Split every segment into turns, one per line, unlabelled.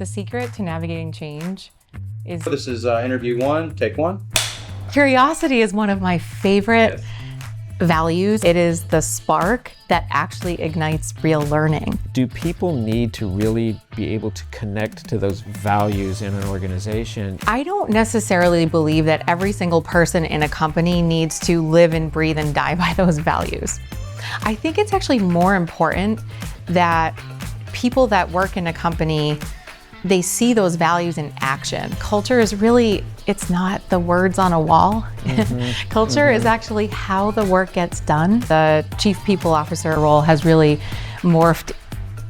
The secret to navigating change is...
This is interview one, take one.
Curiosity is one of my favorite values. It is the spark that actually ignites real learning.
Do people need to really be able to connect to those values in an organization?
I don't necessarily believe that every single person in a company needs to live and breathe and die by those values. I think it's actually more important that people that work in a company, they see those values in action. Culture is really, it's not the words on a wall. Culture is actually how the work gets done. The chief people officer role has really morphed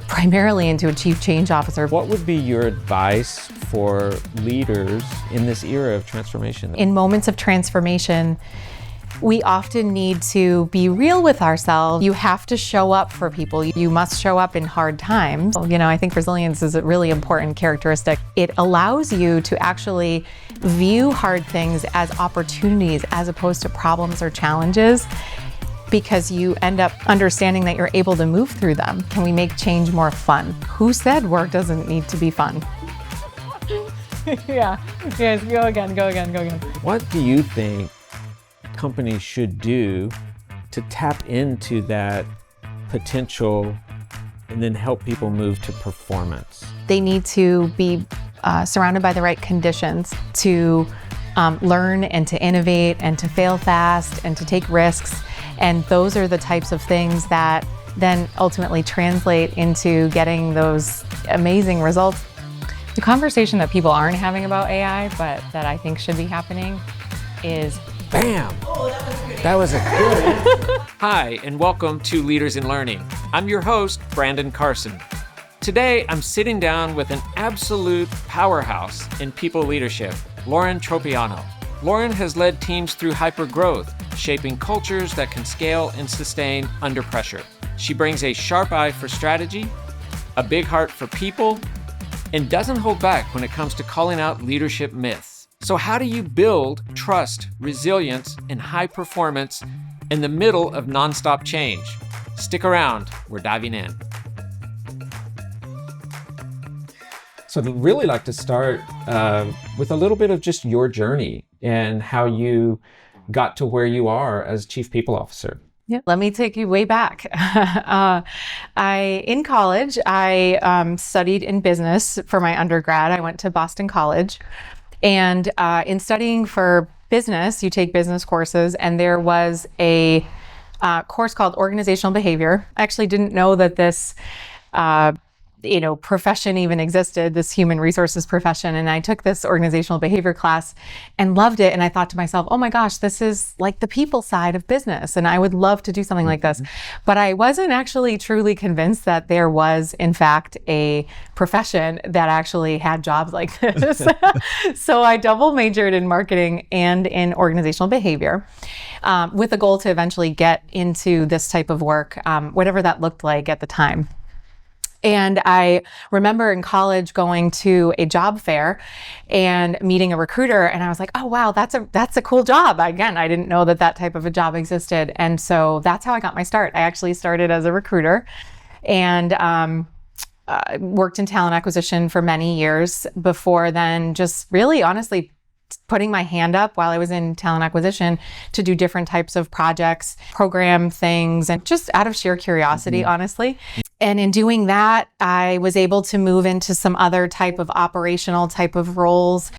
primarily into a chief change officer.
What would be your advice for leaders in this era of transformation?
In moments of transformation, we often need to be real with ourselves. You have to show up for people. You must show up in hard times. You know, I think resilience is a really important characteristic. It allows you to actually view hard things as opportunities as opposed to problems or challenges, because you end up understanding that you're able to move through them. Can we make change more fun? Who said work doesn't need to be fun? Yes, go again.
What do you think companies should do to tap into that potential and then help people move to performance?
They need to be surrounded by the right conditions to learn and to innovate and to fail fast and to take risks. And those are the types of things that then ultimately translate into getting those amazing results. The conversation that people aren't having about AI, but that I think should be happening is
bam! That was a good. Hi, and welcome to Leaders in Learning. I'm your host, Brandon Carson. Today, I'm sitting down with an absolute powerhouse in people leadership, Lauren Tropeano. Lauren has led teams through hypergrowth, shaping cultures that can scale and sustain under pressure. She brings a sharp eye for strategy, a big heart for people, and doesn't hold back when it comes to calling out leadership myths. So how do you build trust, resilience, and high performance in the middle of nonstop change? Stick around, we're diving in. So I'd really like to start with a little bit of just your journey and how you got to where you are as Chief People Officer.
Yeah, let me take you way back. In college, I studied in business for my undergrad. I went to Boston College. And in studying for business, you take business courses, and there was a course called organizational behavior. I actually didn't know that this profession even existed, this human resources profession. And I took this organizational behavior class and loved it. And I thought to myself, oh my gosh, this is like the people side of business. And I would love to do something like this. But I wasn't actually truly convinced that there was, in fact, a profession that actually had jobs like this. So I double majored in marketing and in organizational behavior with a goal to eventually get into this type of work, whatever that looked like at the time. And I remember in college going to a job fair and meeting a recruiter, and I was like, oh wow, that's a cool job. Again, I didn't know that type of a job existed. And so that's how I got my start. I actually started as a recruiter and worked in talent acquisition for many years before then just really honestly putting my hand up while I was in talent acquisition to do different types of projects, program things, and just out of sheer curiosity, honestly. And in doing that, I was able to move into some other type of operational type of roles.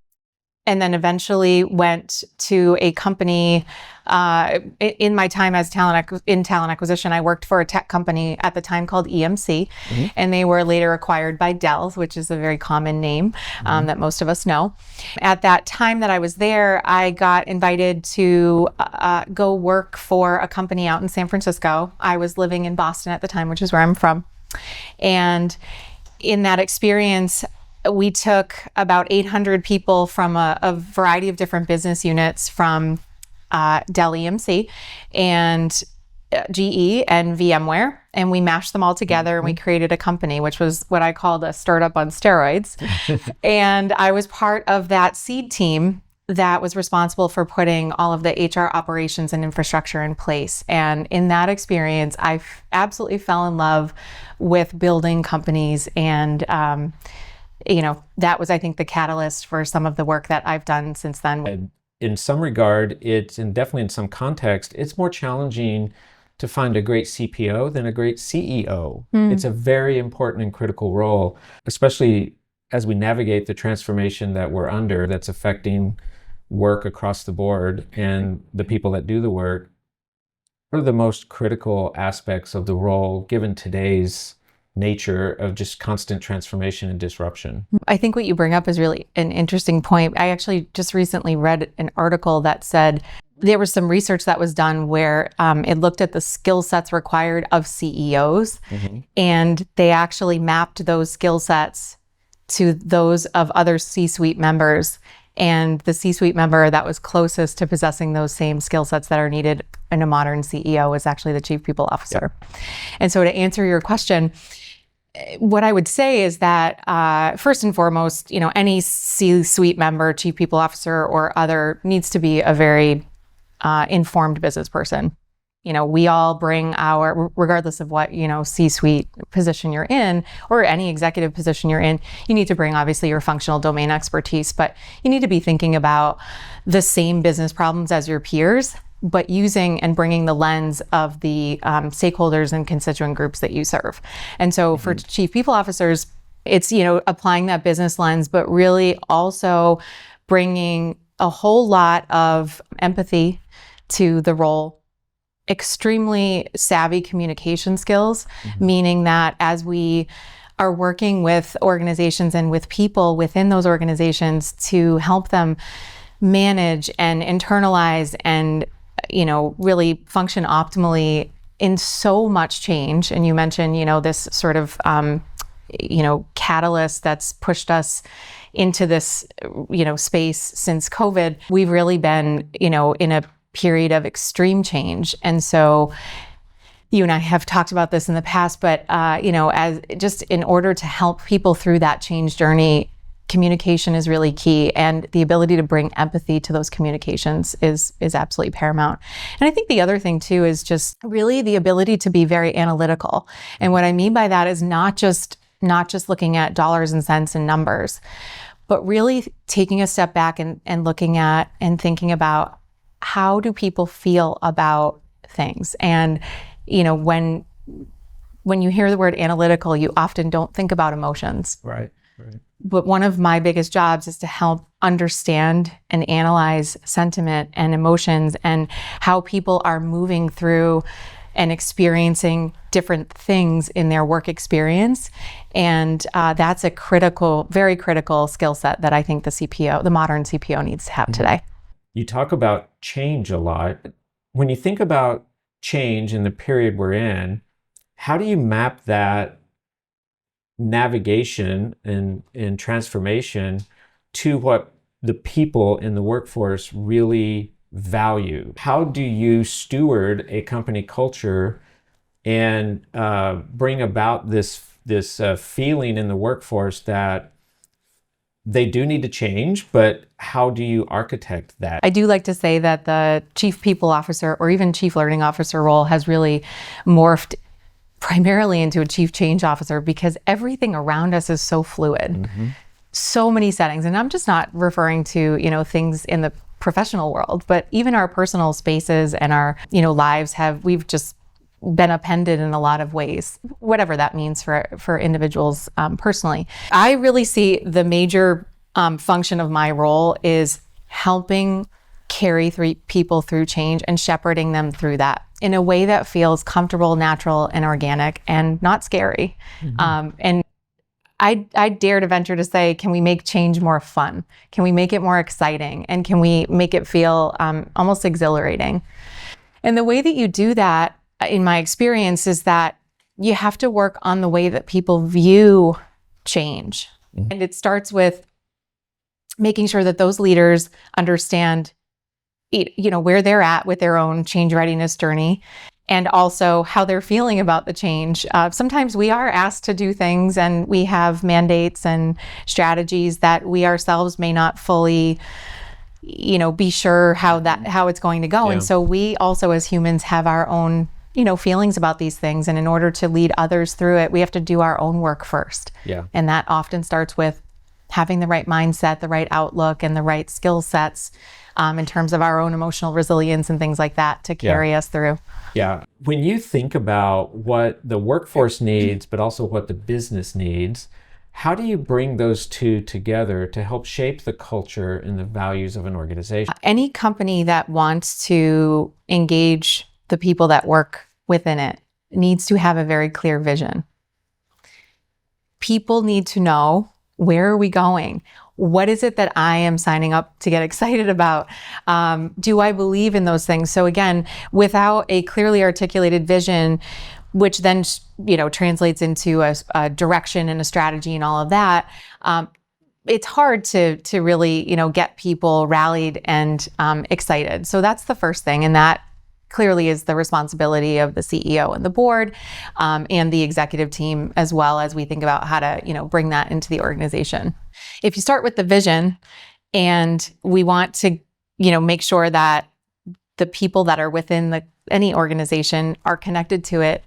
And then eventually went to a company. In my time as talent acquisition, I worked for a tech company at the time called EMC, and they were later acquired by Dell, which is a very common name that most of us know. At that time that I was there, I got invited to go work for a company out in San Francisco. I was living in Boston at the time, which is where I'm from. And in that experience, we took about 800 people from a variety of different business units from Dell EMC and GE and VMware, and we mashed them all together and we created a company, which was what I called a startup on steroids. And I was part of that seed team that was responsible for putting all of the HR operations and infrastructure in place. And in that experience, I absolutely fell in love with building companies and that was, I think, the catalyst for some of the work that I've done since then.
And in some regard, and definitely in some context, it's more challenging to find a great CPO than a great CEO. It's a very important and critical role, especially as we navigate the transformation that we're under that's affecting work across the board and the people that do the work. What are the most critical aspects of the role given today's nature of just constant transformation and disruption?
I think what you bring up is really an interesting point. I actually just recently read an article that said there was some research that was done where it looked at the skill sets required of CEOs, and they actually mapped those skill sets to those of other C-suite members. And the C-suite member that was closest to possessing those same skill sets that are needed in a modern CEO is actually the chief people officer. And so to answer your question, what I would say is that first and foremost, any C-suite member, chief people officer or other needs to be a very informed business person. We all bring regardless of what, C-suite position you're in or any executive position you're in, you need to bring obviously your functional domain expertise, but you need to be thinking about the same business problems as your peers, but using and bringing the lens of the stakeholders and constituent groups that you serve. And so for chief people officers, it's, applying that business lens, but really also bringing a whole lot of empathy to the role, extremely savvy communication skills, meaning that as we are working with organizations and with people within those organizations to help them manage and internalize and, really function optimally in so much change. And you mentioned, this sort of, catalyst that's pushed us into this, space since COVID. We've really been, in a period of extreme change. And so you and I have talked about this in the past, but, as just in order to help people through that change journey, communication is really key. And the ability to bring empathy to those communications is absolutely paramount. And I think the other thing too is just really the ability to be very analytical. And what I mean by that is not just looking at dollars and cents and numbers, but really taking a step back and looking at and thinking about how do people feel about things? And, when you hear the word analytical, you often don't think about emotions.
Right.
But one of my biggest jobs is to help understand and analyze sentiment and emotions and how people are moving through and experiencing different things in their work experience. And that's a very critical skill set that I think the modern CPO needs to have today.
You talk about change a lot. When you think about change in the period we're in, how do you map that navigation and transformation to what the people in the workforce really value? How do you steward a company culture and bring about this feeling in the workforce that they do need to change, but how do you architect that?
I do like to say that the chief people officer or even chief learning officer role has really morphed primarily into a chief change officer because everything around us is so fluid. So many settings. And I'm just not referring to, things in the professional world, but even our personal spaces and our, lives we've just been appended in a lot of ways, whatever that means for individuals personally. I really see the major function of my role is helping carry people through change and shepherding them through that in a way that feels comfortable, natural, and organic and not scary. And I dare to venture to say, can we make change more fun? Can we make it more exciting? And can we make it feel almost exhilarating? And the way that you do that, in my experience, is that you have to work on the way that people view change. And it starts with making sure that those leaders understand, where they're at with their own change readiness journey and also how they're feeling about the change. Sometimes we are asked to do things and we have mandates and strategies that we ourselves may not fully be sure how it's going to go. And so we also as humans have our own feelings about these things. And in order to lead others through it, we have to do our own work first. And that often starts with having the right mindset, the right outlook, and the right skill sets in terms of our own emotional resilience and things like that to carry us through.
Yeah. When you think about what the workforce needs, but also what the business needs, how do you bring those two together to help shape the culture and the values of an organization?
Any company that wants to engage the people that work within it needs to have a very clear vision. People need to know, where are we going? What is it that I am signing up to get excited about? Do I believe in those things? So again, without a clearly articulated vision, which then, translates into a direction and a strategy and all of that, it's hard to really, get people rallied and excited. So that's the first thing. And that clearly is the responsibility of the CEO and the board and the executive team, as well as we think about how to, bring that into the organization. If you start with the vision, and we want to, make sure that the people that are within any organization are connected to it,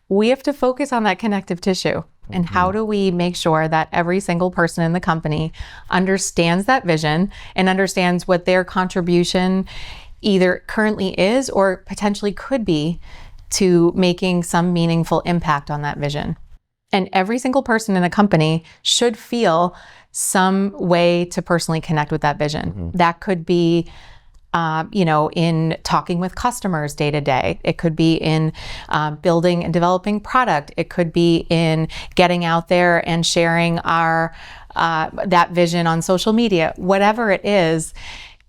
we have to focus on that connective tissue. And how do we make sure that every single person in the company understands that vision and understands what their contribution either currently is or potentially could be to making some meaningful impact on that vision. And every single person in the company should feel some way to personally connect with that vision. That could be in talking with customers day to day. It could be in building and developing product. It could be in getting out there and sharing that vision on social media. Whatever it is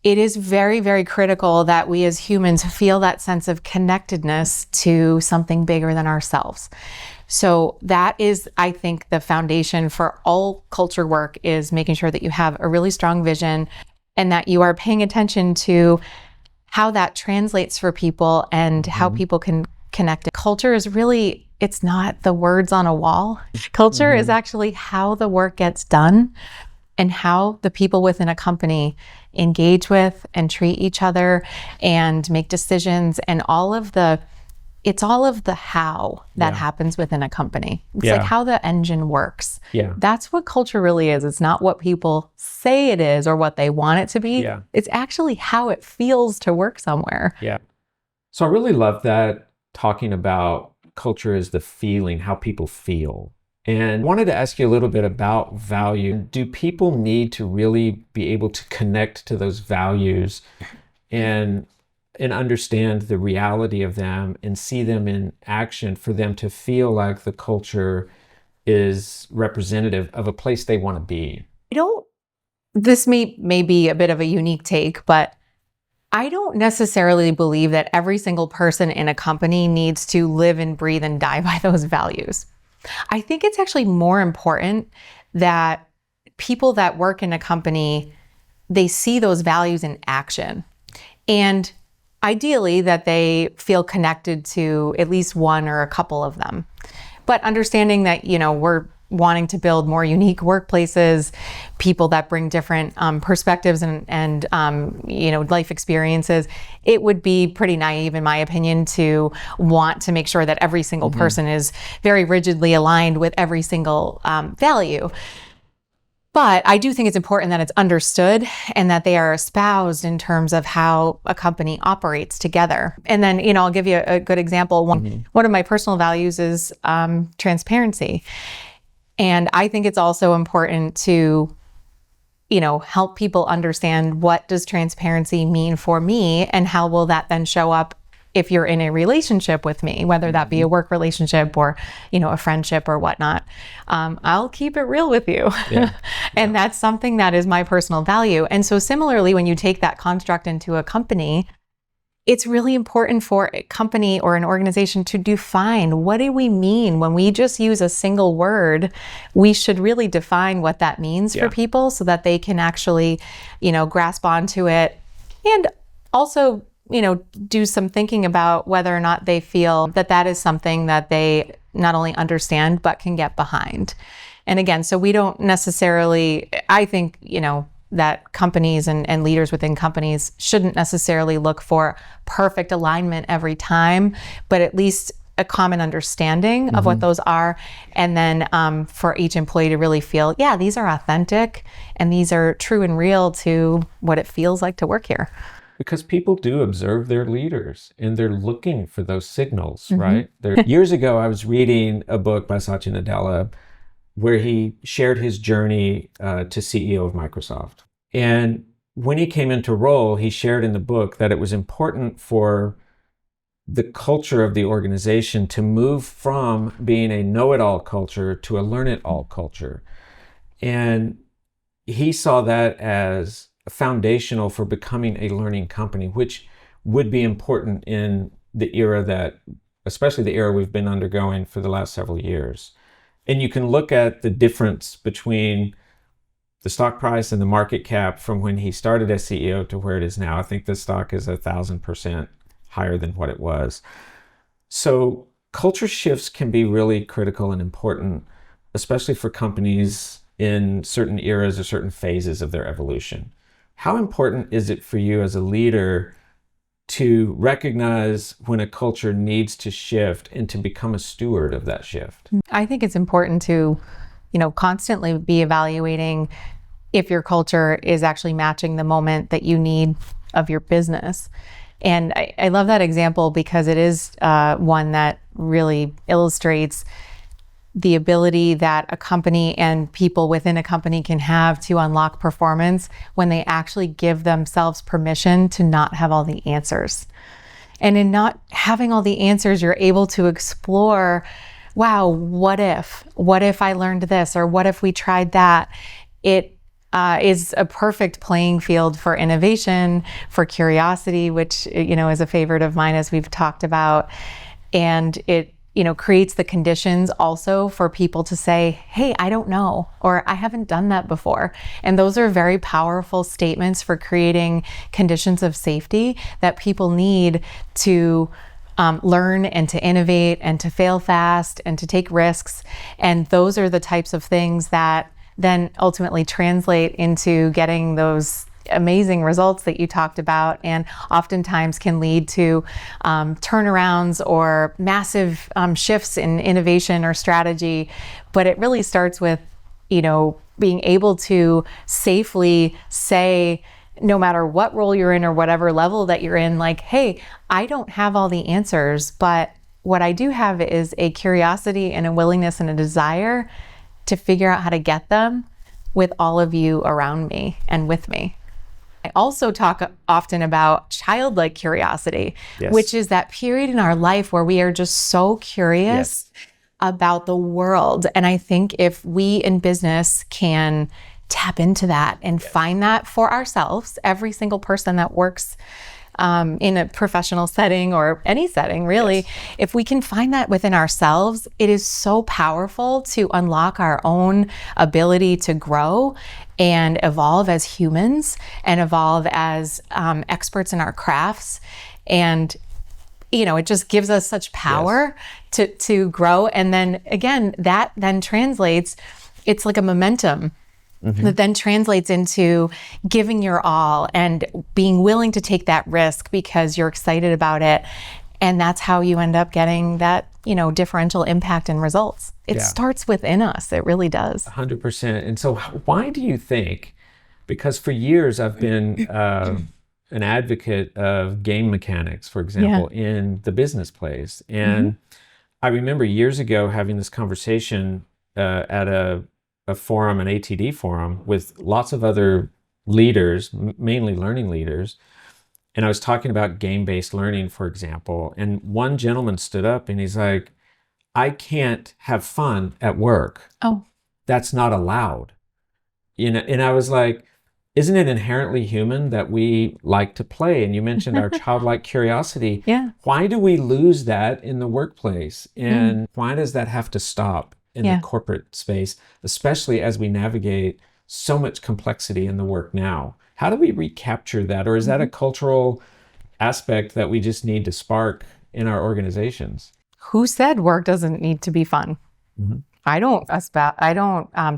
very, very critical that we as humans feel that sense of connectedness to something bigger than ourselves. So that is, I think, the foundation for all culture work, is making sure that you have a really strong vision and that you are paying attention to how that translates for people and how people can connect. Culture is really, it's not the words on a wall. Culture is actually how the work gets done and how the people within a company engage with and treat each other and make decisions, and it's all of the how that happens within a company. It's like how the engine works. That's what culture really is. It's not what people say it is or what they want it to be. It's actually how it feels to work somewhere.
So I really love that, talking about culture as the feeling, how people feel. And wanted to ask you a little bit about value. Do people need to really be able to connect to those values and understand the reality of them and see them in action for them to feel like the culture is representative of a place they want to be?
This may be a bit of a unique take, but I don't necessarily believe that every single person in a company needs to live and breathe and die by those values. I think it's actually more important that people that work in a company, they see those values in action. And ideally that they feel connected to at least one or a couple of them. But understanding that, we're wanting to build more unique workplaces, people that bring different perspectives and life experiences, it would be pretty naive, in my opinion, to want to make sure that every single person is very rigidly aligned with every single value. But I do think it's important that it's understood and that they are espoused in terms of how a company operates together. And then, I'll give you a good example. One of my personal values is transparency. And I think it's also important to, help people understand, what does transparency mean for me, and how will that then show up if you're in a relationship with me, whether that be a work relationship or, a friendship or whatnot. I'll keep it real with you. And that's something that is my personal value. And so similarly, when you take that construct into a company, it's really important for a company or an organization to define, what do we mean when we just use a single word? We should really define what that means for people so that they can actually, grasp onto it, and also, do some thinking about whether or not they feel that that is something that they not only understand, but can get behind. And again, so we don't necessarily, I think, that companies and leaders within companies shouldn't necessarily look for perfect alignment every time, but at least a common understanding of what those are. And then for each employee to really feel, yeah, these are authentic and these are true and real to what it feels like to work here.
Because people do observe their leaders and they're looking for those signals, right? Years ago, I was reading a book by Satya Nadella where he shared his journey to CEO of Microsoft. And when he came into role, he shared in the book that it was important for the culture of the organization to move from being a know-it-all culture to a learn-it-all culture. And he saw that as foundational for becoming a learning company, which would be important in the era that, especially the era we've been undergoing for the last several years. And you can look at the difference between the stock price and the market cap from when he started as CEO to where it is now. I think the stock is 1,000% higher than what it was. So culture shifts can be really critical and important, especially for companies in certain eras or certain phases of their evolution. How important is it for you as a leader to recognize when a culture needs to shift and to become a steward of that shift?
I think it's important to, constantly be evaluating if your culture is actually matching the moment that you need of your business. And I love that example because it is one that really illustrates the ability that a company and people within a company can have to unlock performance when they actually give themselves permission to not have all the answers. And in not having all the answers, you're able to explore, wow, what if I learned this, or what if we tried that? It is a perfect playing field for innovation, for curiosity, which, is a favorite of mine, as we've talked about. And it, creates the conditions also for people to say, hey, I don't know, or I haven't done that before. And those are very powerful statements for creating conditions of safety that people need to learn and to innovate and to fail fast and to take risks. And those are the types of things that then ultimately translate into getting those amazing results that you talked about, and oftentimes can lead to turnarounds or massive shifts in innovation or strategy. But it really starts with, being able to safely say, no matter what role you're in or whatever level that you're in, like, hey, I don't have all the answers, but what I do have is a curiosity and a willingness and a desire to figure out how to get them with all of you around me and with me. I also talk often about childlike curiosity, which is that period in our life where we are just so curious about the world. And I think if we in business can tap into that and find that for ourselves, every single person that works in a professional setting or any setting, really, if we can find that within ourselves, it is so powerful to unlock our own ability to grow and evolve as humans and evolve as experts in our crafts. And, it just gives us such power to grow. And then again, that then translates, it's like a momentum that then translates into giving your all and being willing to take that risk because you're excited about it. And that's how you end up getting that, differential impact and results. It starts within us. It really does.
100%. And so why do you think, because for years I've been an advocate of game mechanics, for example, in the business place. And I remember years ago having this conversation at a forum, an ATD forum, with lots of other leaders, mainly learning leaders. And I was talking about game-based learning, for example. And one gentleman stood up and he's like, I can't have fun at work.
Oh,
That's not allowed. And I was like, isn't it inherently human that we like to play? And you mentioned our childlike curiosity. Why do we lose that in the workplace? And why does that have to stop in the corporate space, especially as we navigate so much complexity in the work now? How do we recapture that? Or is that a cultural aspect that we just need to spark in our organizations?
Who said work doesn't need to be fun? I don't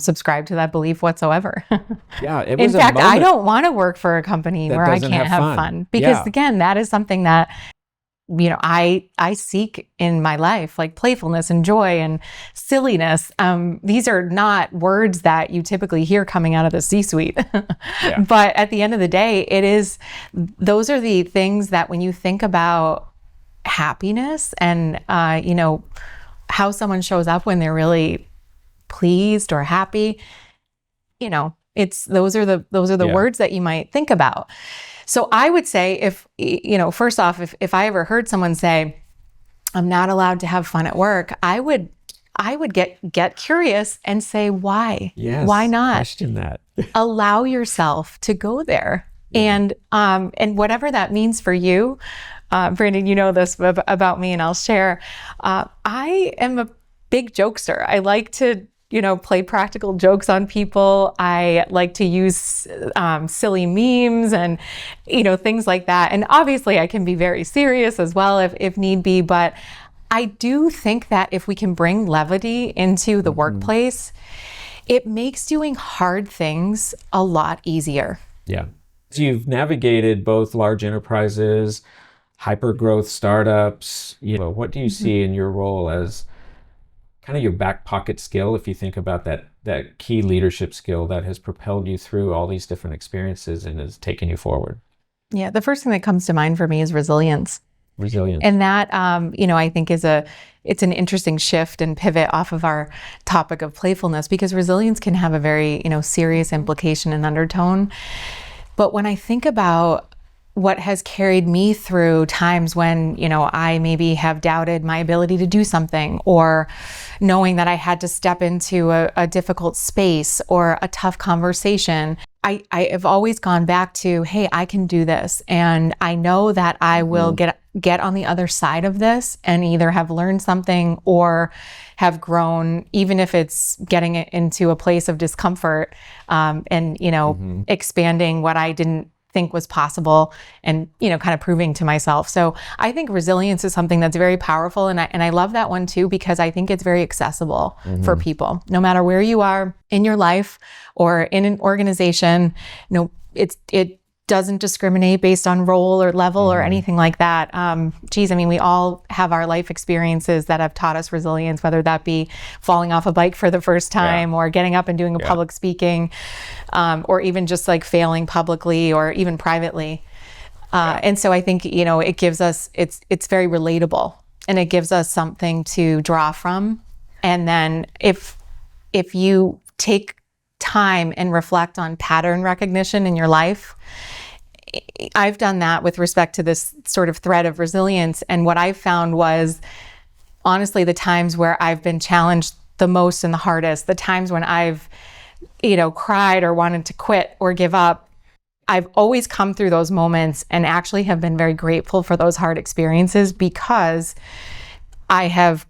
subscribe to that belief whatsoever.
It was
in fact,
a moment
I don't want to work for a company where I can't have fun. Because again, that is something that I seek in my life like playfulness and joy and silliness. These are not words that you typically hear coming out of the C-suite.
Yeah.
But at the end of the day, those are the things that when you think about happiness and, how someone shows up when they're really pleased or happy, those are the words that you might think about. So I would say first off, if I ever heard someone say, I'm not allowed to have fun at work, I would get curious and say, why?
Yes,
why not?
question that.
Allow yourself to go there. Yeah. And whatever that means for you, Brandon, you know this about me and I'll share. I am a big jokester. I like to play practical jokes on people. I like to use silly memes and, things like that. And obviously I can be very serious as well if need be. But I do think that if we can bring levity into the workplace, it makes doing hard things a lot easier.
Yeah. So you've navigated both large enterprises, hyper-growth startups. What do you see in your role as kind of your back pocket skill, if you think about that key leadership skill that has propelled you through all these different experiences and has taken you forward?
Yeah, the first thing that comes to mind for me is resilience. And that, I think it's an interesting shift and pivot off of our topic of playfulness, because resilience can have a very, serious implication and undertone. But when I think about what has carried me through times when, I maybe have doubted my ability to do something, or knowing that I had to step into a difficult space or a tough conversation, I have always gone back to, hey, I can do this. And I know that I will get on the other side of this and either have learned something or have grown, even if it's getting it into a place of discomfort, and, expanding what I didn't think was possible and, kind of proving to myself. So I think resilience is something that's very powerful. And I love that one too, because I think it's very accessible for people, no matter where you are in your life or in an organization. It doesn't discriminate based on role or level or anything like that. We all have our life experiences that have taught us resilience, whether that be falling off a bike for the first time or getting up and doing a public speaking, or even just like failing publicly or even privately. And so I think, it gives us, it's very relatable, and it gives us something to draw from. And then if you take time and reflect on pattern recognition in your life, I've done that with respect to this sort of thread of resilience. And what I found was, honestly, the times where I've been challenged the most and the hardest, the times when I've, cried or wanted to quit or give up, I've always come through those moments and actually have been very grateful for those hard experiences, because I have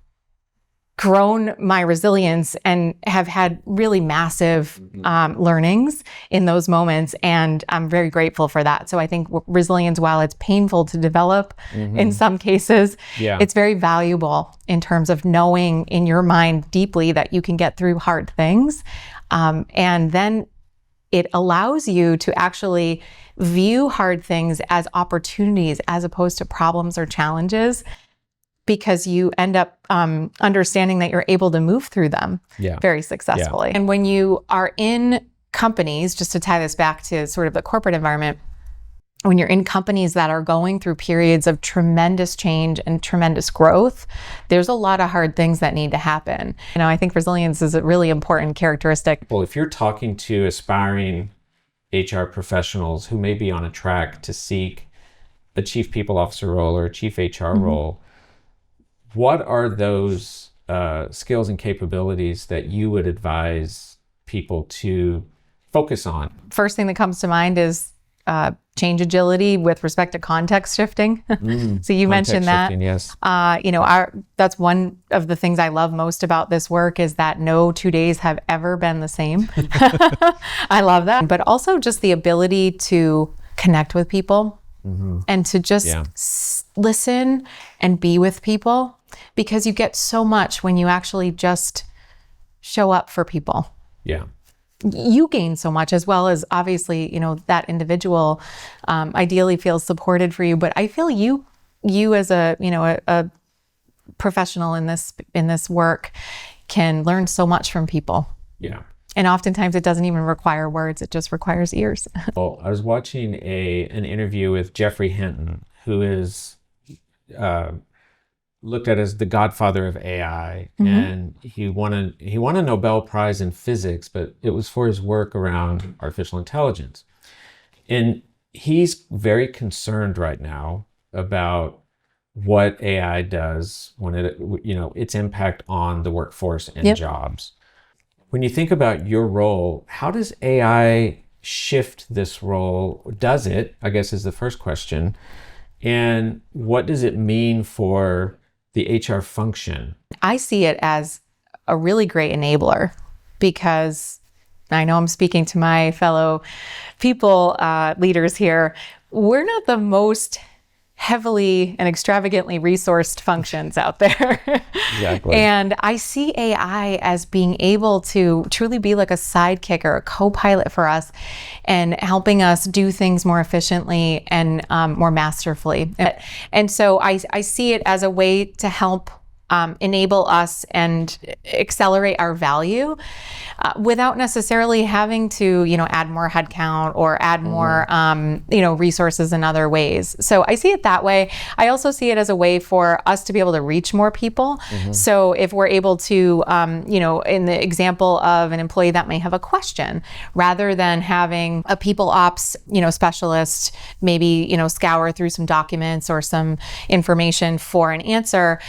grown my resilience and have had really massive learnings in those moments. And I'm very grateful for that. So I think resilience, while it's painful to develop in some cases, it's very valuable in terms of knowing in your mind deeply that you can get through hard things. And then it allows you to actually view hard things as opportunities as opposed to problems or challenges, because you end up understanding that you're able to move through them very successfully. And when you are in companies, just to tie this back to sort of the corporate environment, when you're in companies that are going through periods of tremendous change and tremendous growth, there's a lot of hard things that need to happen. I think resilience is a really important characteristic.
Well, if you're talking to aspiring HR professionals who may be on a track to seek a chief people officer role or a chief HR role, what are those skills and capabilities that you would advise people to focus on?
First thing that comes to mind is change agility with respect to context shifting. So you mentioned that.
Shifting, yes.
That's one of the things I love most about this work, is that no 2 days have ever been the same. I love that. But also just the ability to connect with people and to just listen and be with people, because you get so much when you actually just show up for people.
Yeah.
You gain so much, as well as obviously, that individual ideally feels supported for you. But I feel you you as a professional in this work can learn so much from people.
Yeah.
And oftentimes it doesn't even require words, it just requires ears.
Well, I was watching an interview with Jeffrey Hinton, who is looked at as the godfather of AI, and he won a Nobel Prize in physics, but it was for his work around artificial intelligence. And he's very concerned right now about what AI does when its impact on the workforce and jobs. When you think about your role, how does AI shift this role? Does it, I guess, is the first question. And what does it mean for the HR function?
I see it as a really great enabler, because I know I'm speaking to my fellow people leaders here. We're not the most heavily and extravagantly resourced functions out there.
Exactly.
And I see AI as being able to truly be like a sidekick or a co-pilot for us, and helping us do things more efficiently and more masterfully. And so I see it as a way to help enable us and accelerate our value without necessarily having to, add more headcount or add more, resources in other ways. So I see it that way. I also see it as a way for us to be able to reach more people. So if we're able to, in the example of an employee that may have a question, rather than having a people ops, specialist maybe, scour through some documents or some information for an answer,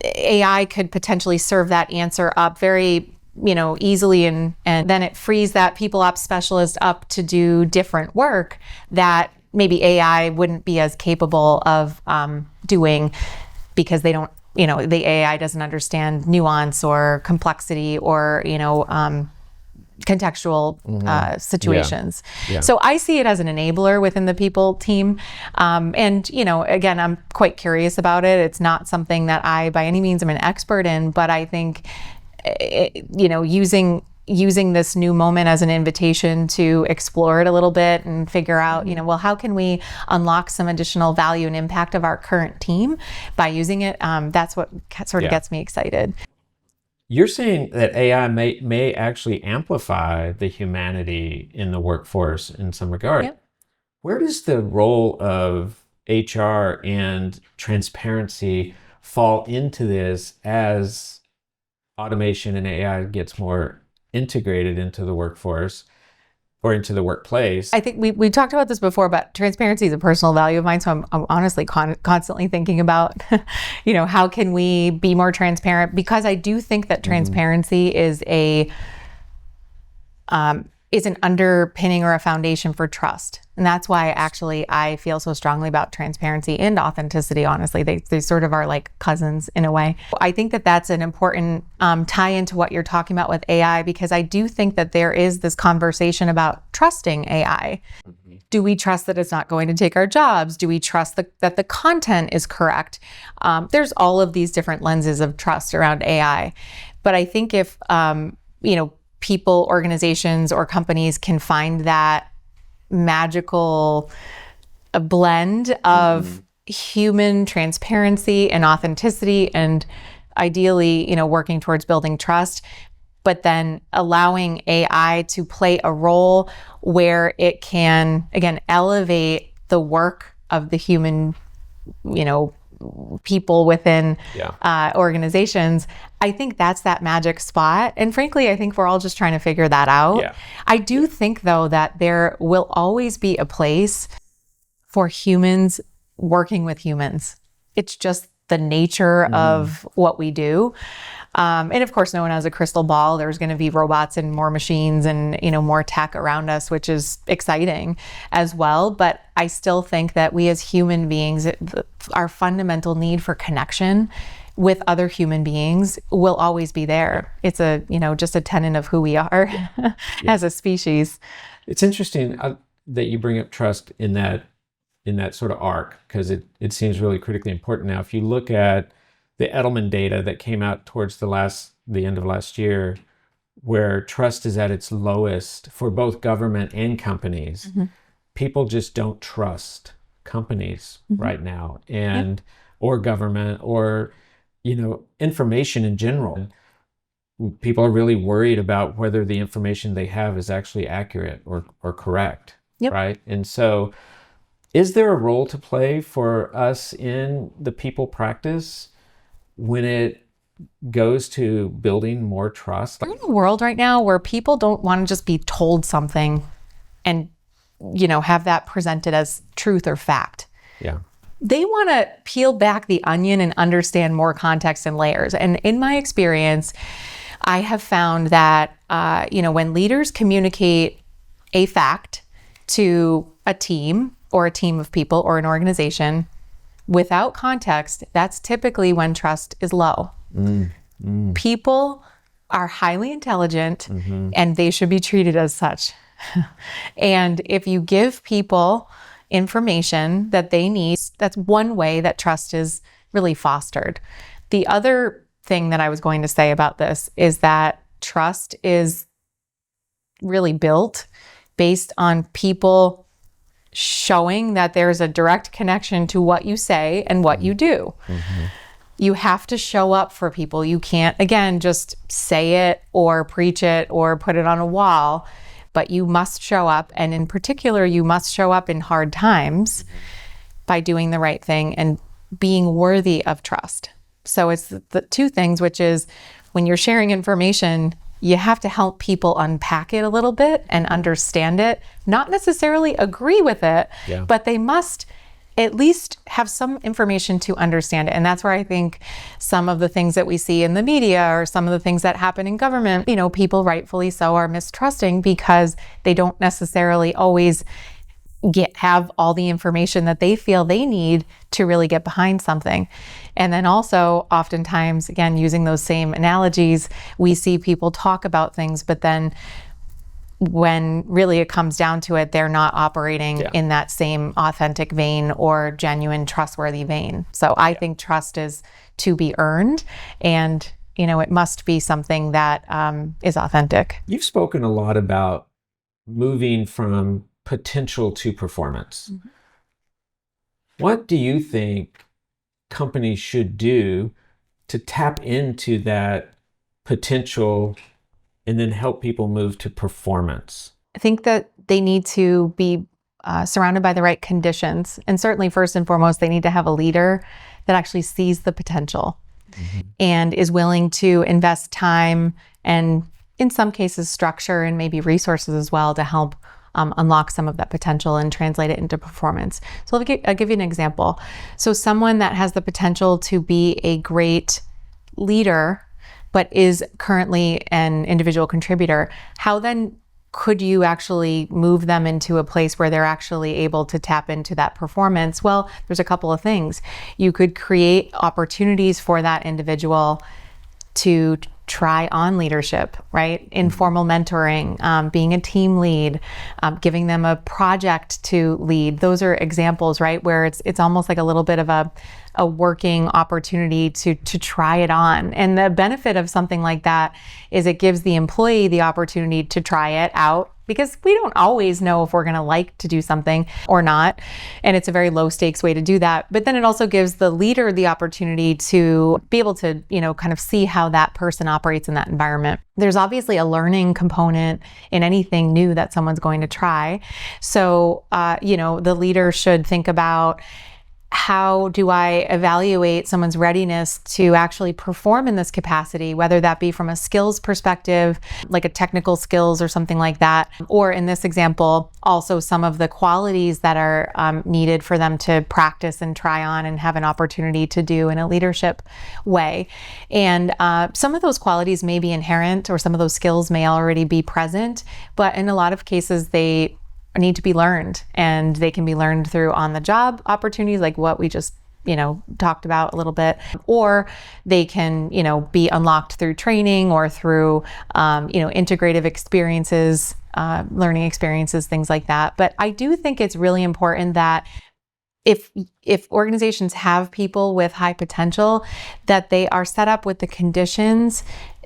AI could potentially serve that answer up very, easily, and then it frees that people ops specialist up to do different work that maybe AI wouldn't be as capable of doing, because they don't, the AI doesn't understand nuance or complexity or, contextual situations.
Yeah.
So I see it as an enabler within the people team. And, again, I'm quite curious about it. It's not something that I, by any means, am an expert in, but I think, using this new moment as an invitation to explore it a little bit and figure out, well, how can we unlock some additional value and impact of our current team by using it? That's what sort of gets me excited.
You're saying that AI may actually amplify the humanity in the workforce in some regard.
Yep.
Where does the role of HR and transparency fall into this as automation and AI gets more integrated into the workforce or into the workplace?
I think we talked about this before, but transparency is a personal value of mine. So I'm honestly constantly thinking about, how can we be more transparent? Because I do think that transparency is an underpinning or a foundation for trust. And that's why I feel so strongly about transparency and authenticity. Honestly, they sort of are like cousins in a way. I think that that's an important tie into what you're talking about with AI, because I do think that there is this conversation about trusting AI. Do we trust that it's not going to take our jobs? Do we trust that the content is correct? There's all of these different lenses of trust around AI. But I think if, people, organizations, or companies can find that magical blend of human transparency and authenticity, and ideally, working towards building trust, but then allowing AI to play a role where it can, again, elevate the work of the human, people within organizations. I think that's that magic spot. And frankly, I think we're all just trying to figure that out.
Yeah.
I do think, though, that there will always be a place for humans working with humans. It's just the nature of what we do. And of course, no one has a crystal ball. There's going to be robots and more machines and, more tech around us, which is exciting as well. But I still think that we as human beings, our fundamental need for connection with other human beings will always be there. It's just a tenet of who we are as a species.
It's interesting that you bring up trust in that sort of arc, because it seems really critically important now. If you look at the Edelman data that came out towards the end of last year, where trust is at its lowest for both government and companies, people just don't trust companies right now, and or government, or information in general. People are really worried about whether the information they have is actually accurate or correct, right? And so, is there a role to play for us in the people practice when it goes to building more trust?
We're in a world right now where people don't want to just be told something and, have that presented as truth or fact.
Yeah.
They want to peel back the onion and understand more context and layers. And in my experience, I have found that, when leaders communicate a fact to a team or a team of people or an organization without context, that's typically when trust is low. People are highly intelligent and they should be treated as such. And if you give people information that they need, that's one way that trust is really fostered. The other thing that I was going to say about this is that trust is really built based on people showing that there's a direct connection to what you say and what you do. You have to show up for people. You can't, again, just say it or preach it or put it on a wall, but you must show up. And in particular, you must show up in hard times by doing the right thing and being worthy of trust. So it's the two things, which is when you're sharing information, you have to help people unpack it a little bit and understand it, not necessarily agree with it, but they must at least have some information to understand it. And that's where I think some of the things that we see in the media or some of the things that happen in government, people rightfully so are mistrusting because they don't necessarily always have all the information that they feel they need to really get behind something. And then also oftentimes, again, using those same analogies, we see people talk about things, but then when really it comes down to it, they're not operating in that same authentic vein or genuine, trustworthy vein. So I think trust is to be earned, and it must be something that is authentic.
You've spoken a lot about moving from potential to performance. What do you think companies should do to tap into that potential and then help people move to performance?
I think that they need to be surrounded by the right conditions. And certainly, first and foremost, they need to have a leader that actually sees the potential and is willing to invest time and, in some cases, structure and maybe resources as well to help unlock some of that potential and translate it into performance. So I'll give you an example. So someone that has the potential to be a great leader but is currently an individual contributor, how then could you actually move them into a place where they're actually able to tap into that performance? Well, there's a couple of things. You could create opportunities for that individual to try on leadership, right? Informal mentoring, being a team lead, giving them a project to lead. Those are examples, right? Where it's almost like a little bit of a working opportunity to try it on. And the benefit of something like that is it gives the employee the opportunity to try it out, because we don't always know if we're going to like to do something or not. And it's a very low stakes way to do that. But then it also gives the leader the opportunity to be able to, kind of see how that person operates in that environment. There's obviously a learning component in anything new that someone's going to try. So, the leader should think about, how do I evaluate someone's readiness to actually perform in this capacity, whether that be from a skills perspective, like a technical skills or something like that, or in this example, also some of the qualities that are needed for them to practice and try on and have an opportunity to do in a leadership way. And some of those qualities may be inherent, or some of those skills may already be present, but in a lot of cases, they need to be learned, and they can be learned through on-the-job opportunities like what we just talked about a little bit, or they can be unlocked through training or through integrative experiences, learning experiences, things like that. But I do think it's really important that if organizations have people with high potential, that they are set up with the conditions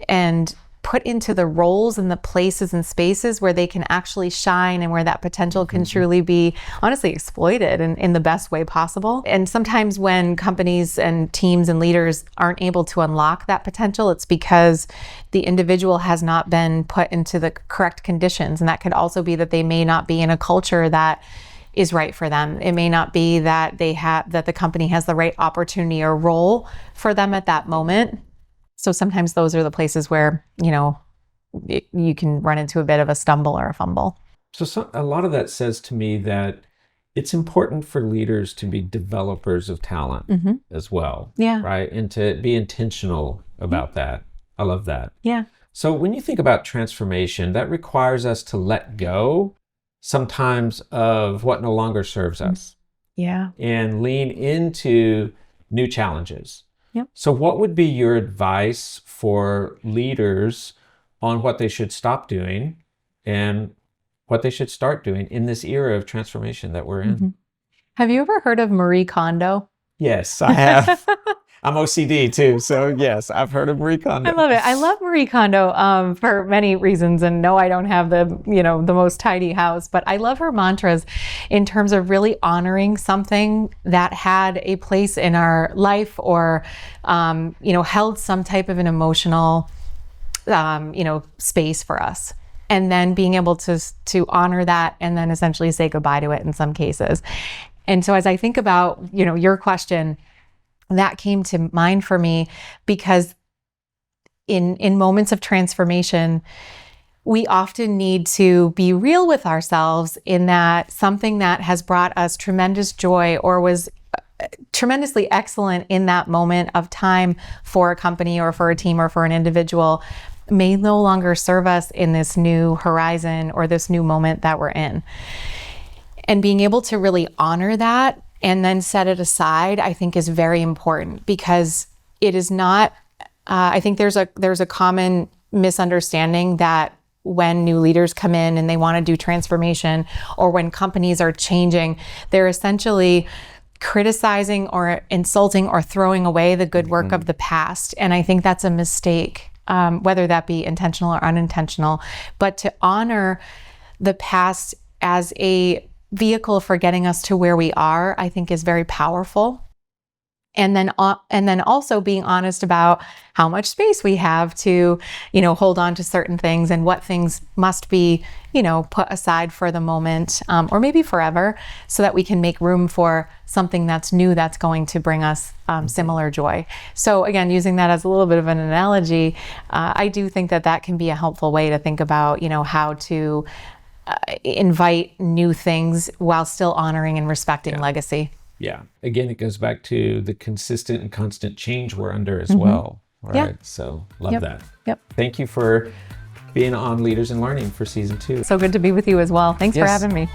and put into the roles and the places and spaces where they can actually shine and where that potential can truly be honestly exploited in the best way possible. And sometimes when companies and teams and leaders aren't able to unlock that potential, it's because the individual has not been put into the correct conditions. And that could also be that they may not be in a culture that is right for them. It may not be that that the company has the right opportunity or role for them at that moment. So sometimes those are the places where, you can run into a bit of a stumble or a fumble.
So a lot of that says to me that it's important for leaders to be developers of talent as well.
Yeah.
Right. And to be intentional about that. I love that.
Yeah.
So when you think about transformation, that requires us to let go sometimes of what no longer serves us.
Yeah.
And lean into new challenges.
Yep.
So what would be your advice for leaders on what they should stop doing and what they should start doing in this era of transformation that we're in?
Have you ever heard of Marie Kondo?
Yes, I have. I'm OCD too, so yes, I've heard of Marie Kondo.
I love it. I love Marie Kondo for many reasons. And no, I don't have the most tidy house, but I love her mantras in terms of really honoring something that had a place in our life or, held some type of an emotional, space for us. And then being able to honor that and then essentially say goodbye to it in some cases. And so as I think about, your question, that came to mind for me because in moments of transformation, we often need to be real with ourselves in that something that has brought us tremendous joy or was tremendously excellent in that moment of time for a company or for a team or for an individual may no longer serve us in this new horizon or this new moment that we're in. And being able to really honor that and then set it aside, I think is very important because it is not, I think there's a common misunderstanding that when new leaders come in and they want to do transformation or when companies are changing, they're essentially criticizing or insulting or throwing away the good work of the past. And I think that's a mistake, whether that be intentional or unintentional, but to honor the past as a vehicle for getting us to where we are, I think is very powerful. And then also being honest about how much space we have to, hold on to certain things and what things must be, put aside for the moment, or maybe forever, so that we can make room for something that's new that's going to bring us similar joy. So again, using that as a little bit of an analogy, I do think that can be a helpful way to think about, how to invite new things while still honoring and respecting legacy.
Yeah. Again, it goes back to the consistent and constant change we're under as well. Right.
Yeah.
So love that.
Yep.
Thank you for being on Leaders in Learning for season 2.
So good to be with you as well. Thanks for having me.